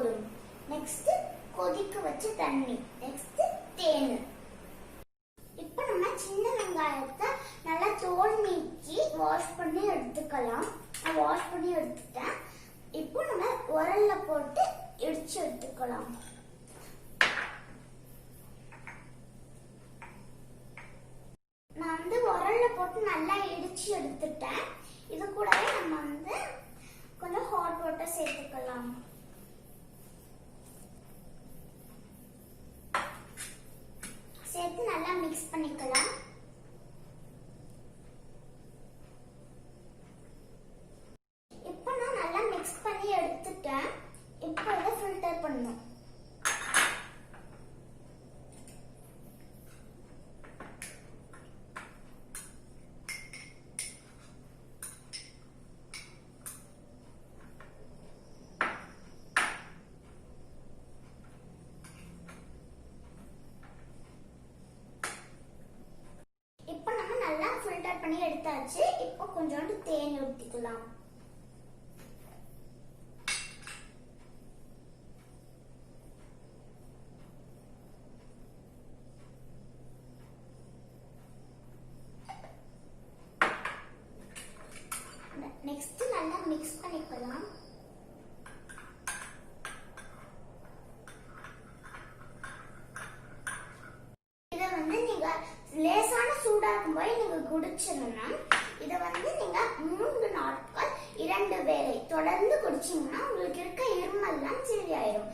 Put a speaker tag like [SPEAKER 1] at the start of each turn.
[SPEAKER 1] போதும். நெக்ஸ்ட் கொதிக்க வச்ச தண்ணி, நெக்ஸ்ட் தேன். இப்போ நம்ம சின்ன வெங்காயத்தை நல்லா தோல் நீக்கி வாஷ் பண்ணி எடுத்துக்கலாம். நான் வாஷ் பண்ணி எடுத்துட்டேன். இப்போ நம்ம உரல்ல போட்டு இடிச்சு எடுத்துக்கலாம். நான் உரல்ல போட்டு நல்லா இடிச்சு எடுத்துட்டேன். இது கூடவே நம்ம கொஞ்சம் ஹாட் வாட்டர் சேர்த்துக்கலாம். சேர்த்து நல்லா மிக்ஸ் பண்ணிக்கலாம். இப்போ நான் நல்லா மிக்ஸ் பண்ணி எடுத்துட்டேன். இப்போ இதை ஃபில்டர் பண்ணணும். இப்போ நம்ம நல்லா ஃபில்டர் பண்ணி எடுத்தாச்சு. இப்போ கொஞ்சோண்டு தேன் ஊத்திக்கலாம். நெக்ஸ்ட் நல்லா மிக்ஸ் பண்ணிக்கலாம். இத நீங்க லேசான சூடா இருக்கும்போது நீங்க குடிச்சீங்கன்னா இத நீங்க 3 நாட்கள் 2 வேளை தொடர்ந்து குடிச்சீங்கன்னா உங்களுக்கு இருக்க இருமல்லாம் சரியாயிடும்.